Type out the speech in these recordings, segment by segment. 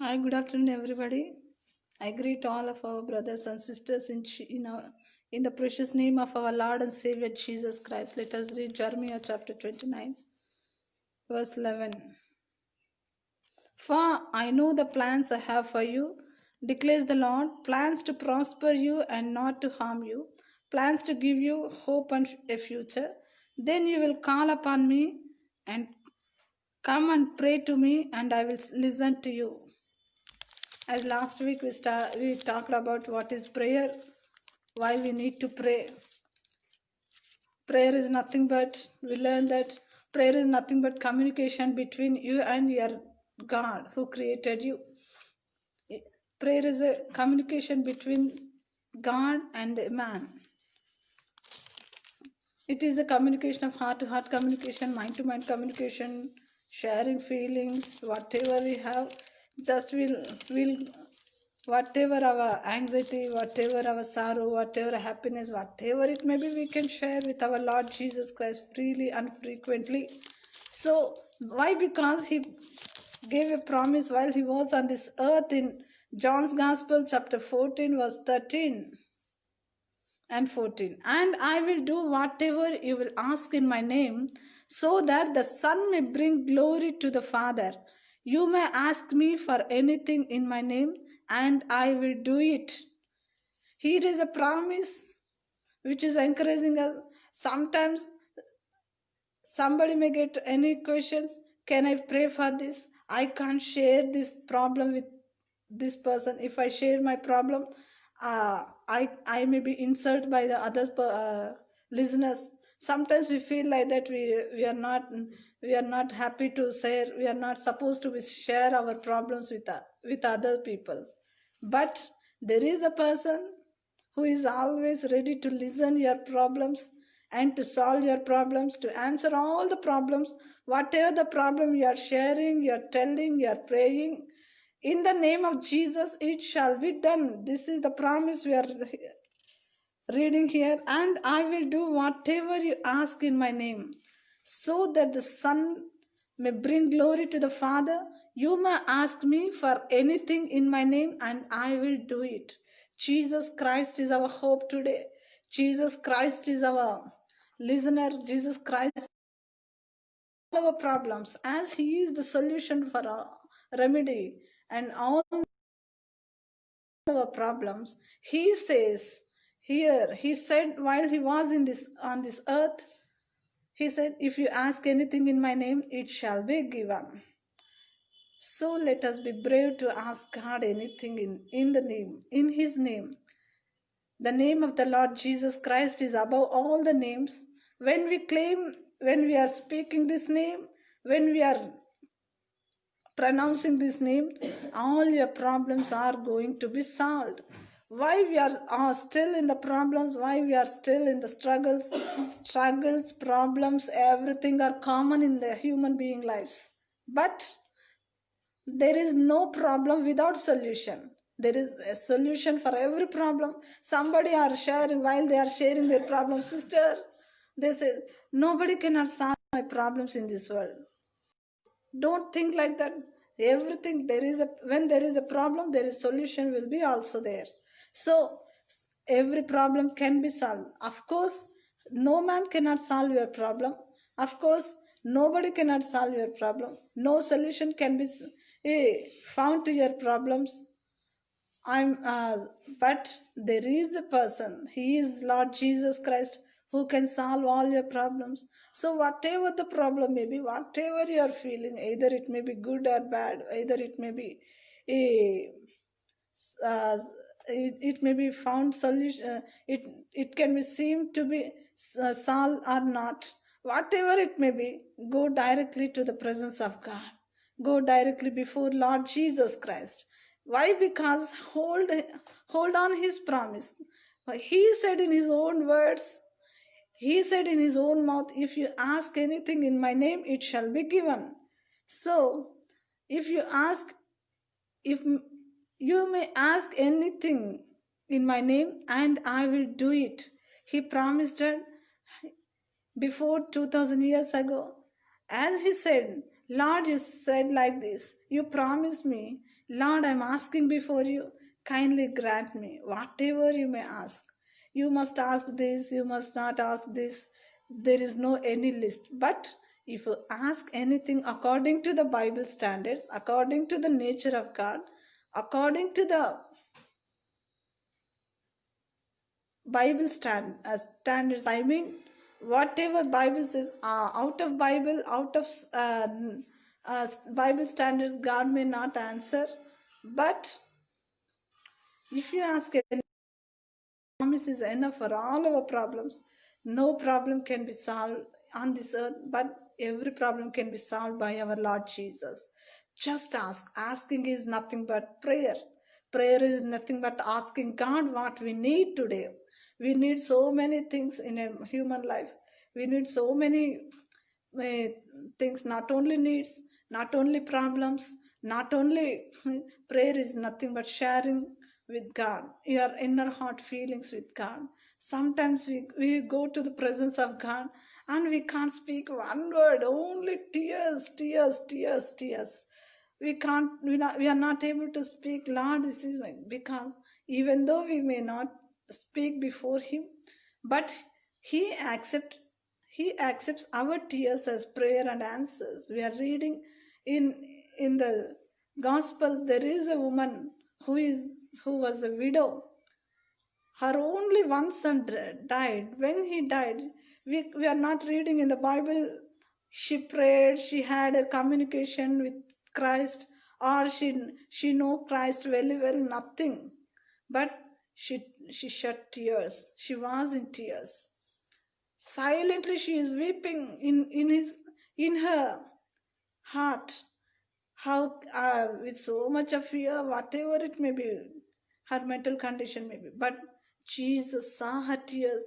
Hi, good afternoon, everybody. I greet all of our brothers and sisters in the precious name of our Lord and Savior Jesus Christ. Let us read Jeremiah chapter 29, verse 11. For I know the plans I have for you, declares the Lord, plans to prosper you and not to harm you, plans to give you hope and a future. Then you will call upon me and come and pray to me, and I will listen to you. As last week we talked about what is prayer, why we need to pray. Prayer is nothing but, we learned that prayer is nothing but communication between you and your God who created you. Prayer is a communication between God and man. It is a communication of heart to heart communication, mind to mind communication, sharing feelings, whatever we have, just we'll whatever our anxiety, whatever our sorrow, whatever happiness, whatever it may be, we can share with our Lord Jesus Christ freely and frequently. So why? Because he gave a promise while he was on this earth in John's Gospel chapter 14 verse 13 and 14. And I will do whatever you will ask in my name, so that the Son may bring glory to the Father. You may ask me for anything in my name, and I will do it. Here is a promise which is encouraging us. Sometimes somebody may get any questions. Can I pray for this? I can't share this problem with this person. If I share my problem, I may be insulted by the other listeners. Sometimes we feel like that we are not happy to share. We are not supposed to share our problems with other people. But there is a person who is always ready to listen your problems and to solve your problems, to answer all the problems, whatever the problem you are sharing, you are telling, you are praying. In the name of Jesus, it shall be done. This is the promise we are reading here. And I will do whatever you ask in my name, so that the Son may bring glory to the Father. You may ask me for anything in my name, and I will do it. Jesus Christ is our hope today. Jesus Christ is our listener. Jesus Christ is our problems, as He is the solution for our remedy and all our problems. He says here, He said while He was on this earth, He said, if you ask anything in my name, it shall be given. So let us be brave to ask God anything in His name. The name of the Lord Jesus Christ is above all the names. When we are speaking this name, when we are pronouncing this name, all your problems are going to be solved. Why we are still in the problems, why we are still in the struggles, problems, everything are common in the human being lives. But there is no problem without solution. There is a solution for every problem. Somebody are sharing, while they are sharing their problem, sister, they say, nobody cannot solve my problems in this world. Don't think like that. Everything, when there is a problem, there is solution will be also there. So every problem can be solved. Of course, no man cannot solve your problem. Of course, nobody cannot solve your problem. No solution can be found to your problems. But there is a person. He is Lord Jesus Christ, who can solve all your problems. So whatever the problem may be, whatever you are feeling, either it may be good or bad, either it may be a it may be found solution. It can be seem to be solved or not. Whatever it may be, go directly to the presence of God. Go directly before Lord Jesus Christ. Why? Because hold on His promise. He said in His own words, He said in His own mouth, if you ask anything in my name, it shall be given. So, if you may ask anything in my name, and I will do it. He promised that before 2000 years ago. As He said, Lord, you said like this. You promised me, Lord, I'm asking before you, kindly grant me whatever you may ask. You must ask this, you must not ask this. There is no any list. But if you ask anything according to the Bible standards, according to the nature of God, according to the Bible standards, I mean, whatever Bible says, out of Bible, out of Bible standards, God may not answer. But if you ask, any promise is enough for all our problems. No problem can be solved on this earth, but every problem can be solved by our Lord Jesus. Just ask. Asking is nothing but prayer. Prayer is nothing but asking God what we need today. We need so many things in a human life. We need so many things, not only needs, not only problems, not only prayer is nothing but sharing with God, your inner heart feelings with God. Sometimes we go to the presence of God and we can't speak one word, only tears, tears, tears, tears. We are not able to speak, Lord, this is my, because even though we may not speak before Him, but He accepts he accepts our tears as prayer and answers. We are reading in the Gospels. There is a woman who was a widow. Her only one son died. When he died, we are not reading in the Bible. She prayed. She had a communication with Christ, or she know Christ very well. Nothing, but she shed tears. She was in tears. Silently she is weeping in her heart. How with so much of fear, whatever it may be, her mental condition may be. But Jesus saw her tears.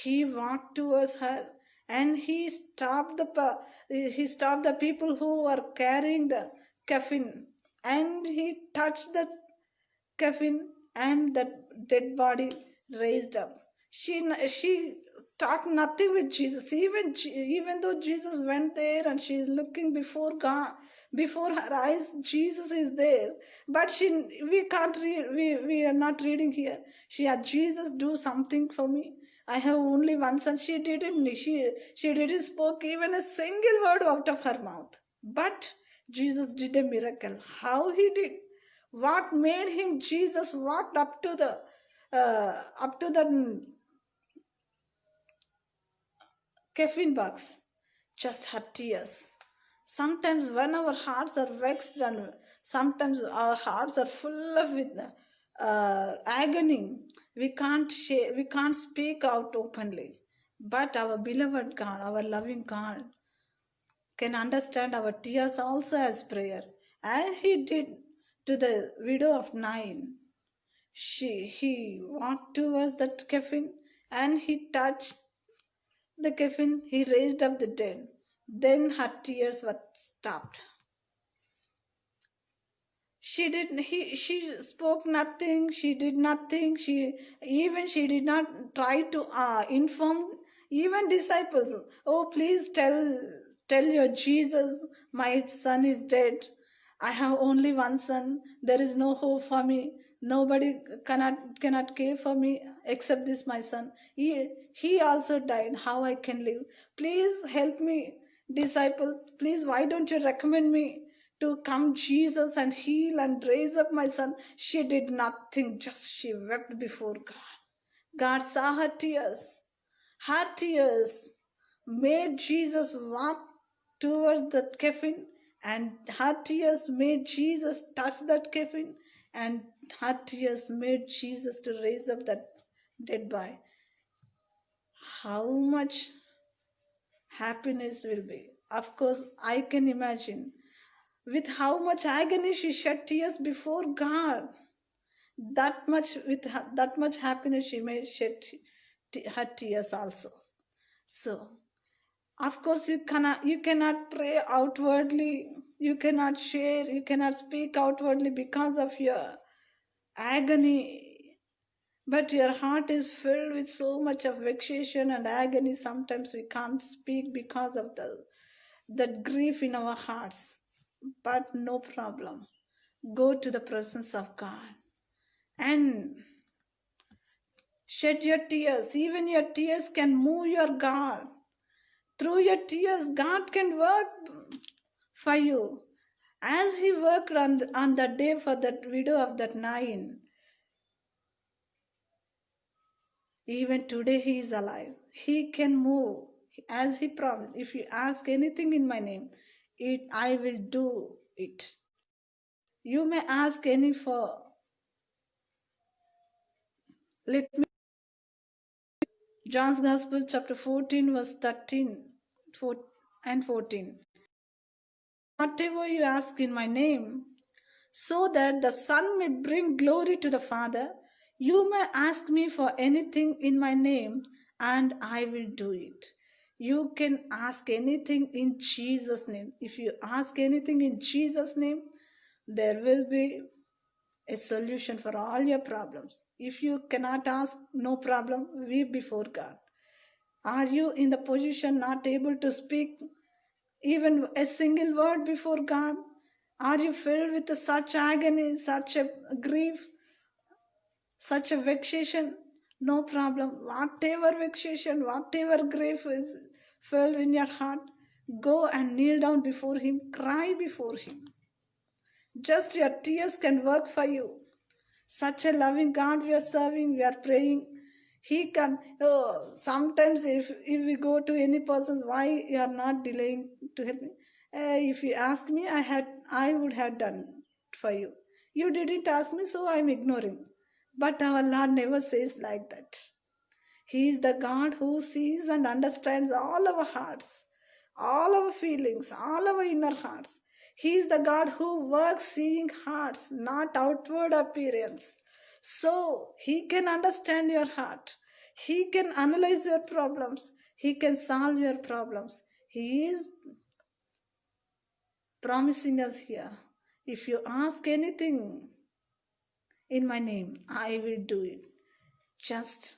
He walked towards her and he stopped the people who were carrying the coffin, and he touched the coffin, and the dead body raised up. She talked nothing with Jesus. Even though Jesus went there and she is looking before God, before her eyes, Jesus is there. But we can't read. We are not reading here. She had, Jesus, do something for me. I have only one son. She didn't. She didn't spoke even a single word out of her mouth. But Jesus did a miracle. How he did? What made him? Jesus walked up to the coffin box. Just her tears. Sometimes when our hearts are vexed and sometimes our hearts are full of with agony, we can't speak out openly. But our beloved God, our loving God, can understand our tears also as prayer, as He did to the widow of Nain. He walked towards that coffin and he touched the coffin. He raised up the dead. Then her tears were stopped. She spoke nothing. She did nothing. She did not try to inform even disciples. Oh, please tell your Jesus, my son is dead. I have only one son. There is no hope for me. Nobody cannot care for me except this my son. He also died. How I can live? Please help me, disciples. Please, why don't you recommend me to come Jesus and heal and raise up my son? She did nothing. Just she wept before God. God saw her tears. Her tears made Jesus walk towards that coffin, and her tears made Jesus touch that coffin, and her tears made Jesus to raise up that dead body. How much happiness will be? Of course, I can imagine with how much agony she shed tears before God. That much that much happiness she may shed her tears also. So of course you cannot pray outwardly, you cannot share, you cannot speak outwardly because of your agony, but your heart is filled with so much of vexation and agony. Sometimes we can't speak because of that grief in our hearts. But no problem, Go to the presence of God and shed your tears. Even your tears can move your God. Through your tears, God can work for you. As He worked on that day for that widow of that Nain, even today He is alive. He can move as He promised. If you ask anything in my name, I will do it. You may ask any for. Let me. John's Gospel, chapter 14, verse 13 and 14. Whatever you ask in my name, so that the Son may bring glory to the Father, you may ask me for anything in my name, and I will do it. You can ask anything in Jesus' name. If you ask anything in Jesus' name, there will be a solution for all your problems. If you cannot ask, no problem, weep before God. Are you in the position not able to speak even a single word before God? Are you filled with such agony, such a grief, such a vexation? No problem. Whatever vexation, whatever grief is filled in your heart, go and kneel down before Him, cry before Him. Just your tears can work for you. Such a loving God we are serving, we are praying. He can, sometimes if we go to any person, why you are not delaying to help me? If you ask me, I would have done for you. You didn't ask me, so I am ignoring. But our Lord never says like that. He is the God who sees and understands all our hearts, all our feelings, all our inner hearts. He is the God who works seeing hearts, not outward appearance. So He can understand your heart. He can analyze your problems. He can solve your problems. He is promising us here. If you ask anything in my name, I will do it. Just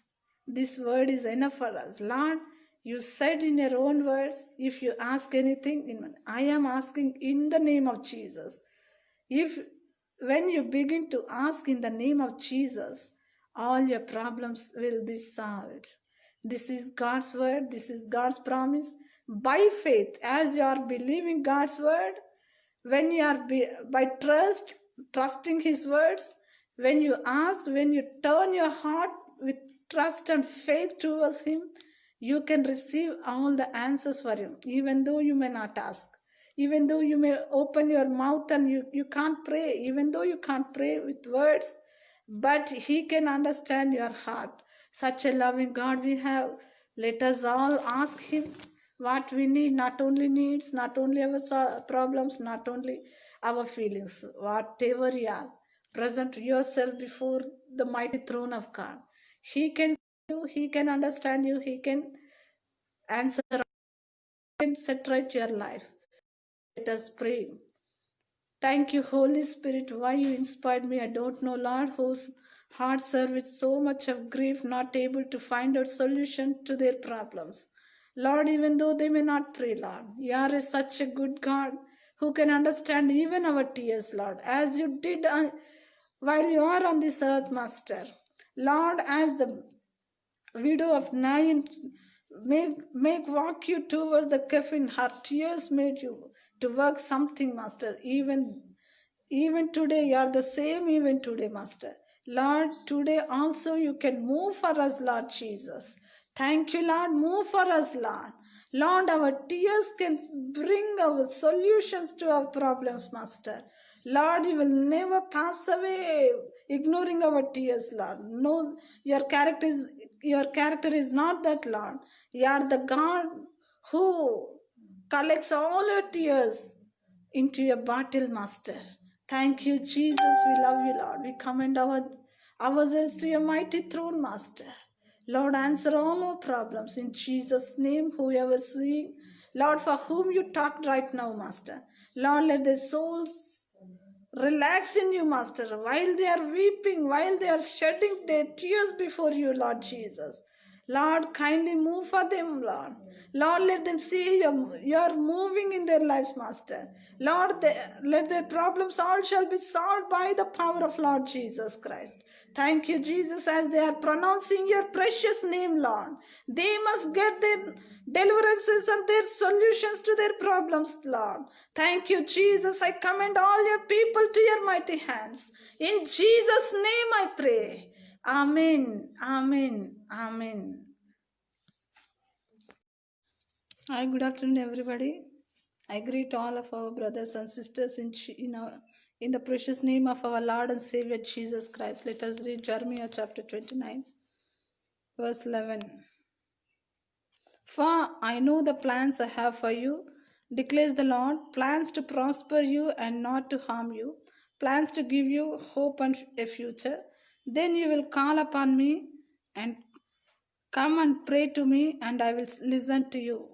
this word is enough for us. Lord, you said in your own words, if you ask anything, I am asking in the name of Jesus. When you begin to ask in the name of Jesus, all your problems will be solved. This is God's word. This is God's promise. By faith, as you are believing God's word, when you are by trusting His words, when you ask, when you turn your heart with trust and faith towards Him, you can receive all the answers for Him, even though you may not ask. Even though you may open your mouth and you can't pray, even though you can't pray with words, but He can understand your heart. Such a loving God we have. Let us all ask Him what we need, not only needs, not only our problems, not only our feelings, whatever you are. Present yourself before the mighty throne of God. He can see you, He can understand you, He can answer, He can set right your life. Let us pray. Thank you, Holy Spirit, why you inspired me. I don't know, Lord, whose hearts are with so much of grief, not able to find a solution to their problems. Lord, even though they may not pray, Lord, you are such a good God who can understand even our tears, Lord, as you did while you are on this earth, Master. Lord, as the widow of Nain make walk you towards the coffin, her tears made you to work something, Master. Even today, you are the same even today, Master. Lord, today also you can move for us, Lord Jesus. Thank you, Lord. Move for us, Lord. Lord, our tears can bring our solutions to our problems, Master. Lord, you will never pass away ignoring our tears, Lord. No, your character is not that, Lord. You are the God who collects all your tears into your bottle, Master. Thank you, Jesus. We love you, Lord. We commend ourselves to your mighty throne, Master. Lord, answer all our problems in Jesus' name. Whoever is sick, Lord, for whom you talked right now, Master. Lord, let their souls relax in you, Master, while they are weeping, while they are shedding their tears before you, Lord Jesus. Lord, kindly move for them, Lord. Lord, let them see you're moving in their lives, Master. Lord, let their problems all shall be solved by the power of Lord Jesus Christ. Thank you, Jesus, as they are pronouncing your precious name, Lord. They must get their deliverances and their solutions to their problems, Lord. Thank you, Jesus. I commend all your people to your mighty hands. In Jesus' name I pray. Amen. Amen. Amen. Hi, good afternoon, everybody. I greet all of our brothers and sisters in the precious name of our Lord and Savior Jesus Christ. Let us read Jeremiah chapter 29, verse 11. For I know the plans I have for you, declares the Lord, plans to prosper you and not to harm you, plans to give you hope and a future. Then you will call upon me and come and pray to me, and I will listen to you.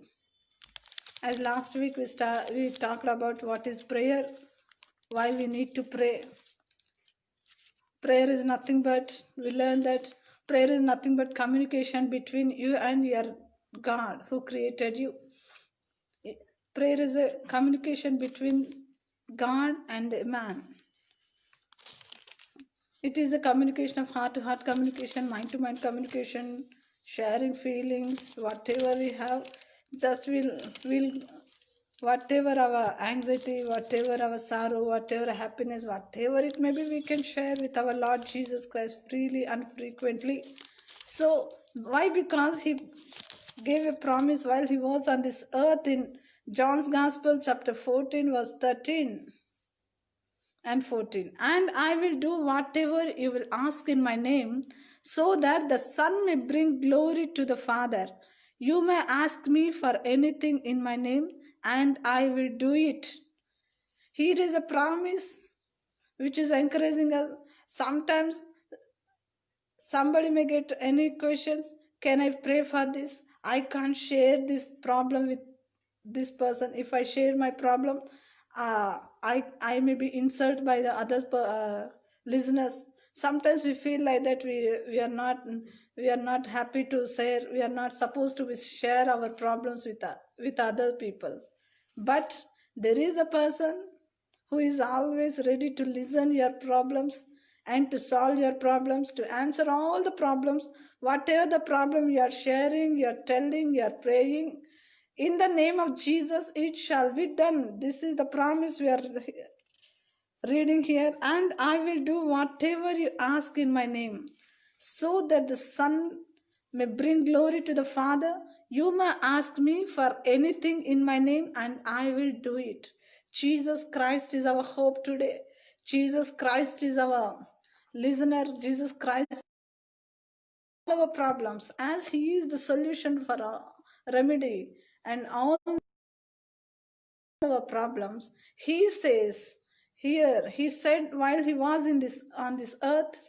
As last week we talked about what is prayer, why we need to pray. Prayer is nothing but, we learn that prayer is nothing but communication between you and your God who created you. Prayer is a communication between God and man. It is a communication of heart to heart communication, mind to mind communication, sharing feelings, whatever we have. Just we'll whatever our anxiety, whatever our sorrow, whatever happiness, whatever it may be, we can share with our Lord Jesus Christ freely and frequently. So why? Because he gave a promise while he was on this earth in John's Gospel chapter 14 verse 13 and 14. And I will do whatever you will ask in my name, so that the Son may bring glory to the Father. You may ask me for anything in my name, and I will do it. Here is a promise which is encouraging us. Sometimes somebody may get any questions. Can I pray for this? I can't share this problem with this person. If I share my problem, I may be insulted by the other listeners. Sometimes we feel like that we are not happy to share. We are not supposed to share our problems with other people. But there is a person who is always ready to listen your problems and to solve your problems, to answer all the problems, whatever the problem you are sharing, you are telling, you are praying. In the name of Jesus, it shall be done. This is the promise we are reading here. And I will do whatever you ask in my name, so that the Son may bring glory to the Father. You may ask me for anything in my name, and I will do it. Jesus Christ is our hope today. Jesus Christ is our listener. Jesus Christ is our problems, as He is the solution for our remedy and all our problems. He says here, He said while He was on this earth,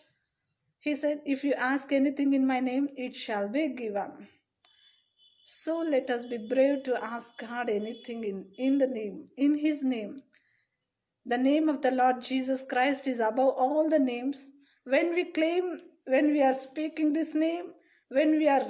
He said, if you ask anything in my name, it shall be given. So let us be brave to ask God anything in the name, in His name. The name of the Lord Jesus Christ is above all the names. When we are speaking this name, when we are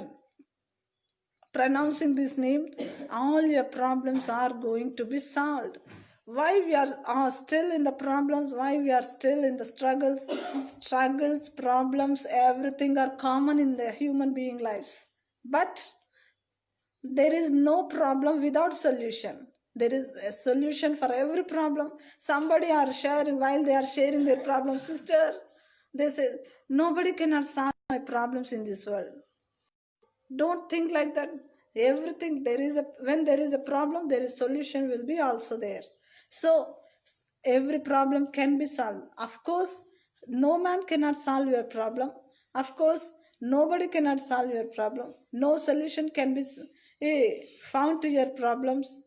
pronouncing this name, all your problems are going to be solved. Why we are still in the problems, why we are still in the struggles, problems, everything are common in the human being lives. But there is no problem without solution. There is a solution for every problem. Somebody are sharing, while they are sharing their problem, sister, they say, nobody cannot solve my problems in this world. Don't think like that. Everything, when there is a problem, there is solution will be also there. So every problem can be solved. Of course, no man cannot solve your problem. Of course, nobody cannot solve your problem. No solution can be found to your problems.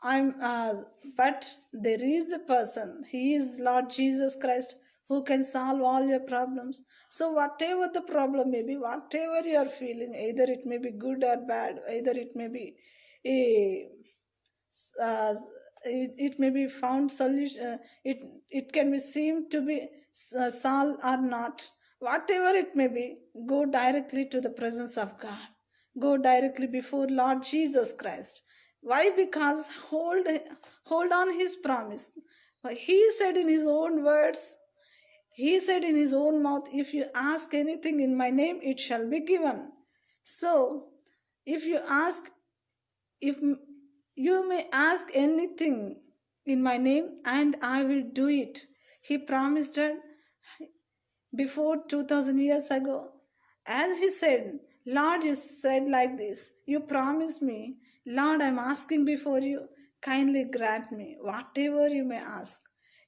But there is a person. He is Lord Jesus Christ, who can solve all your problems. So whatever the problem may be, whatever you are feeling, either it may be good or bad, either it may be it may be found solution. It can be seem to be solved or not. Whatever it may be, go directly to the presence of God. go directly before Lord Jesus Christ. Why? Because hold on his promise. He said in his own words, he said in his own mouth, if you ask anything in my name, it shall be given. So, if you ask, if you may ask anything in my name, and I will do it. He promised that before 2000 years ago. As he said, Lord, you said like this, you promised me, Lord, I'm asking before you, kindly grant me whatever you may ask.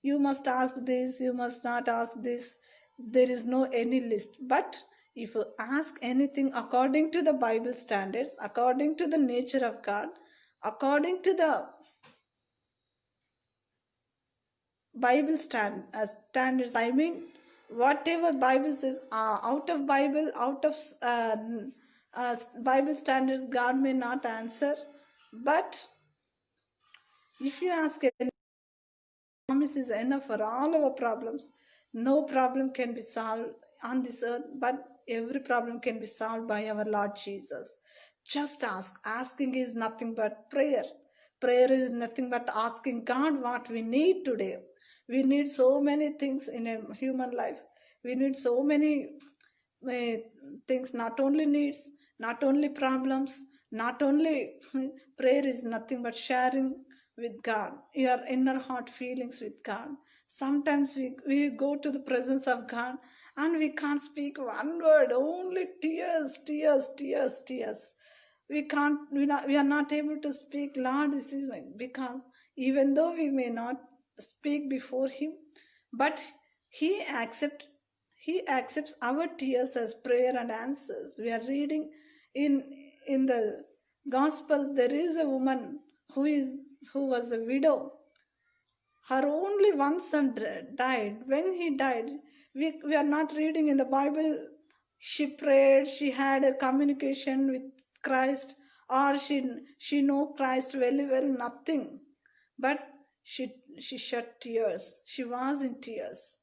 You must ask this, you must not ask this. There is no any list. But if you ask anything according to the Bible standards, according to the nature of God, according to the Bible standards, I mean, whatever Bible says, out of Bible, out of Bible standards, God may not answer. But if you ask, any promise is enough for all our problems. No problem can be solved on this earth, but every problem can be solved by our Lord Jesus. Just ask. Asking is nothing but prayer. Prayer is nothing but asking God what we need today. We need so many things in a human life. We need so many uh, things, not only needs, not only problems, not only prayer is nothing but sharing with God, your inner heart feelings with God. Sometimes we go to the presence of God and we can't speak one word, only tears, tears, tears, tears. We are not able to speak, Lord, this is my, because even though we may not speak before him, but he accepts he accepts our tears as prayer and answers. We are reading in the Gospels, there is a woman who was a widow. Her only one son died. When he died, we are not reading in the Bible. She prayed. She had a communication with Christ, or she know Christ very well. Nothing, but she shed tears. She was in tears.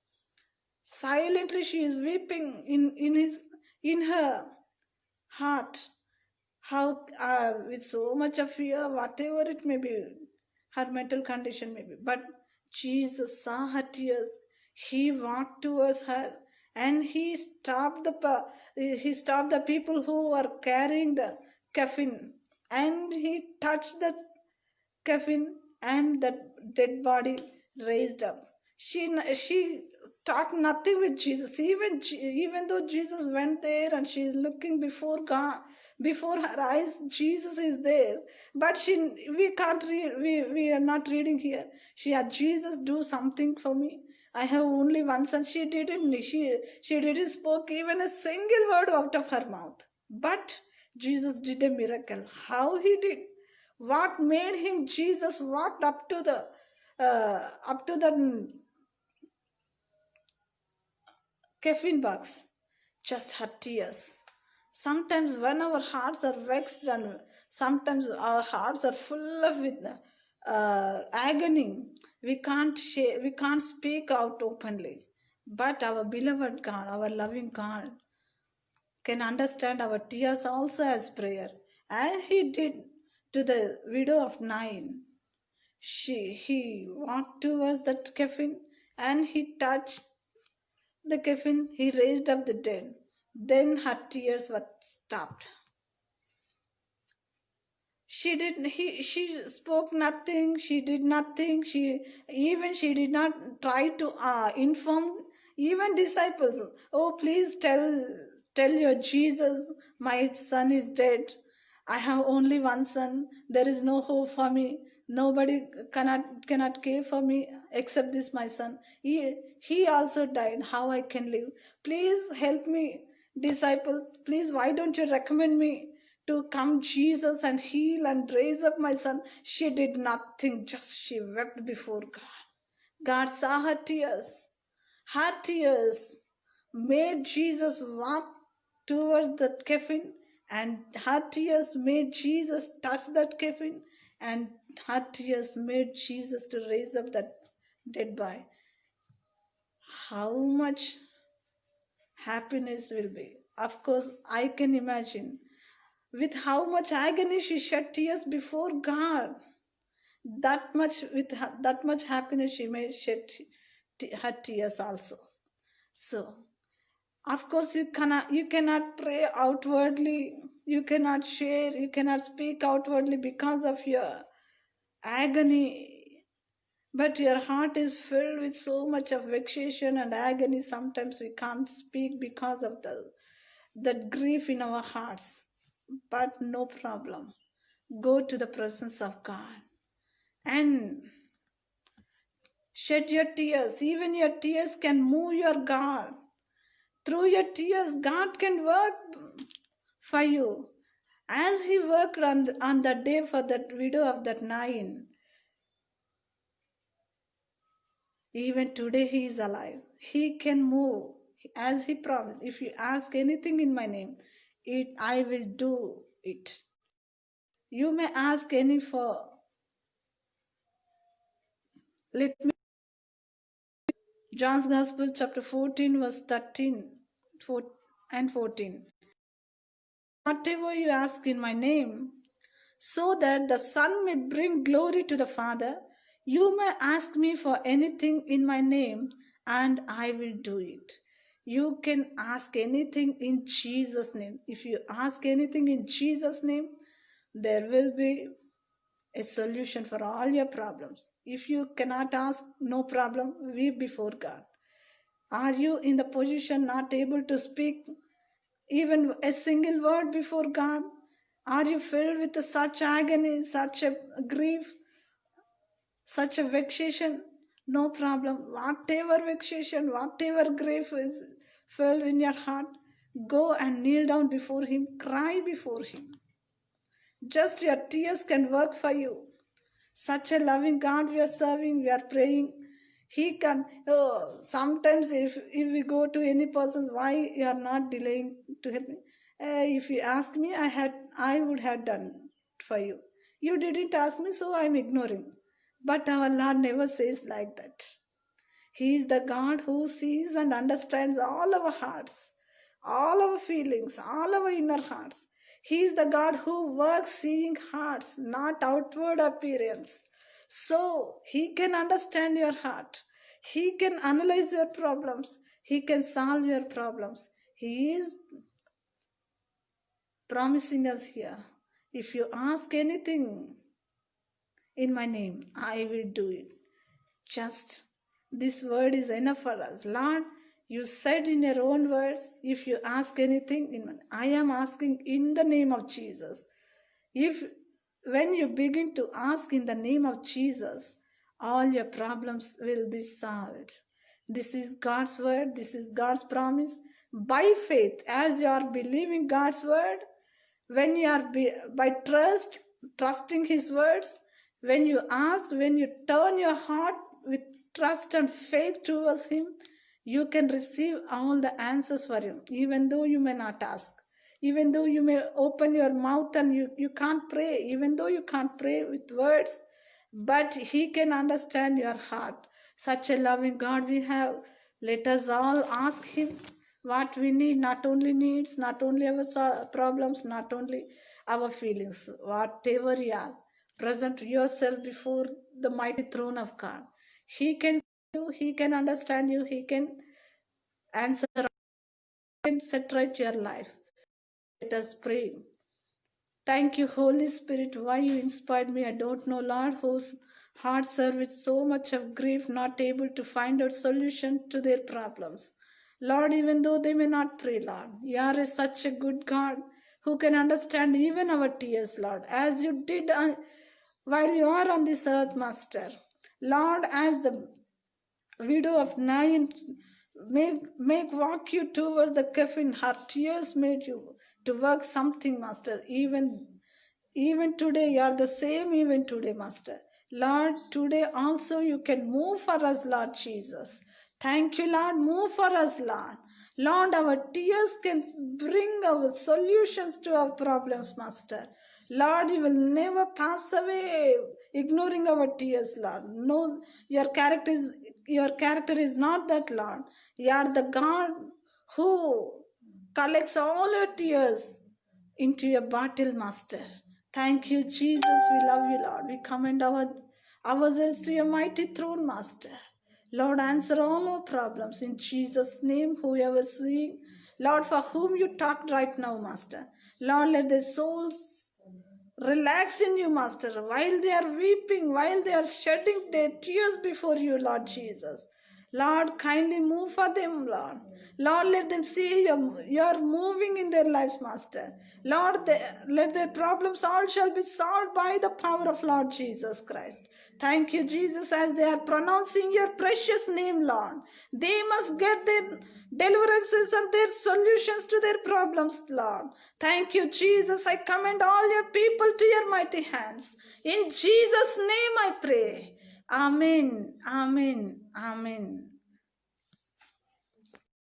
Silently she is weeping in her heart. How with so much of fear, whatever it may be, her mental condition may be. But Jesus saw her tears. He walked towards her and he stopped the people who were carrying the coffin, and he touched the coffin, and the dead body raised up. She talked nothing with Jesus. Even though Jesus went there and she is looking before God, before her eyes, Jesus is there. But we can't read. We are not reading here. She had, Jesus, do something for me. I have only one son. She didn't. She didn't spoke even a single word out of her mouth. But Jesus did a miracle. How he did? What made him? Jesus walked up to the caffeine box. Just her tears. Sometimes when our hearts are vexed and sometimes our hearts are full of with agony, we can't speak out openly. But our beloved God, our loving God, can understand our tears also as prayer, as he did to the widow of Nain. He walked towards that coffin and he touched the coffin. He raised up the dead. Then her tears were stopped. She spoke nothing. She did nothing. She did not try to inform even disciples. Oh, please tell your Jesus, my son is dead. I have only one son. There is no hope for me. Nobody cannot care for me except this my son. He also died. How I can live? Please help me, disciples. Please, why don't you recommend me to come, Jesus, and heal and raise up my son? She did nothing. Just she wept before God. God saw her tears. Her tears made Jesus walk towards that coffin, and her tears made Jesus touch that coffin, and her tears made Jesus to raise up that dead body. How much happiness will be? Of course, I can imagine. With how much agony she shed tears before God, that much happiness she may shed her tears also. So, of course, you cannot pray outwardly, you cannot share, you cannot speak outwardly because of your agony, but your heart is filled with so much of vexation and agony. Sometimes we can't speak because of that grief in our hearts. But no problem. Go to the presence of God and shed your tears. Even your tears can move your God. Through your tears, God can work for you. As He worked on that day for that widow of that Nain, even today He is alive. He can move as He promised. If you ask anything in my name, I will do it. You may ask any for. Let me. John's Gospel, chapter 14, verse 13 and 14. Whatever you ask in my name, so that the Son may bring glory to the Father, you may ask me for anything in my name, and I will do it. You can ask anything in Jesus' name. If you ask anything in Jesus' name, there will be a solution for all your problems. If you cannot ask, no problem, weep before God. Are you in the position not able to speak even a single word before God? Are you filled with such agony, such a grief, such a vexation? No problem. Whatever vexation, whatever grief is filled in your heart, go and kneel down before Him, cry before Him. Just your tears can work for you. Such a loving God we are serving, we are praying. He can, sometimes if we go to any person, why you are not delaying to help me? If you ask me, I would have done for you. You didn't ask me, so I am ignoring. But our Lord never says like that. He is the God who sees and understands all our hearts, all our feelings, all our inner hearts. He is the God who works seeing hearts, not outward appearance. So He can understand your heart. He can analyze your problems. He can solve your problems. He is promising us here. If you ask anything in my name, I will do it. Just this word is enough for us. Lord, you said in your own words, if you ask anything, I am asking in the name of Jesus. When you begin to ask in the name of Jesus, all your problems will be solved. This is God's word. This is God's promise. By faith, as you are believing God's word, when you are by trusting His words, when you ask, when you turn your heart with trust and faith towards Him, you can receive all the answers for Him, even though you may not ask. Even though you may open your mouth and you can't pray, even though you can't pray with words, but He can understand your heart. Such a loving God we have. Let us all ask Him what we need, not only needs, not only our problems, not only our feelings, whatever you are. Present yourself before the mighty throne of God. He can see you, He can understand you, He can answer, He can set right your life. Let us pray. Thank you, Holy Spirit, why you inspired me. I don't know, Lord, whose hearts are with so much of grief, not able to find a solution to their problems. Lord, even though they may not pray, Lord, you are such a good God who can understand even our tears, Lord, as you did while you are on this earth, Master. Lord, as the widow of Nain make walk you towards the coffin, her tears made you to work something, Master. Even today, you are the same even today, Master. Lord, today also you can move for us, Lord Jesus. Thank you, Lord. Move for us, Lord. Lord, our tears can bring our solutions to our problems, Master. Lord, you will never pass away ignoring our tears, Lord. No, your character is not that, Lord. You are the God who collects all your tears into your battle, Master. Thank you, Jesus. We love you, Lord. We commend ourselves to your mighty throne, Master. Lord, answer all our problems in Jesus' name. Whoever seeing, Lord, for whom you talked right now, Master. Lord, let their souls relax in you, Master, while they are weeping, while they are shedding their tears before you, Lord Jesus. Lord, kindly move for them, Lord. Lord, let them see you're moving in their lives, Master. Lord, let their problems all shall be solved by the power of Lord Jesus Christ. Thank you, Jesus, as they are pronouncing your precious name, Lord. They must get their deliverances and their solutions to their problems, Lord. Thank you, Jesus. I commend all your people to your mighty hands. In Jesus' name I pray. Amen. Amen. Amen.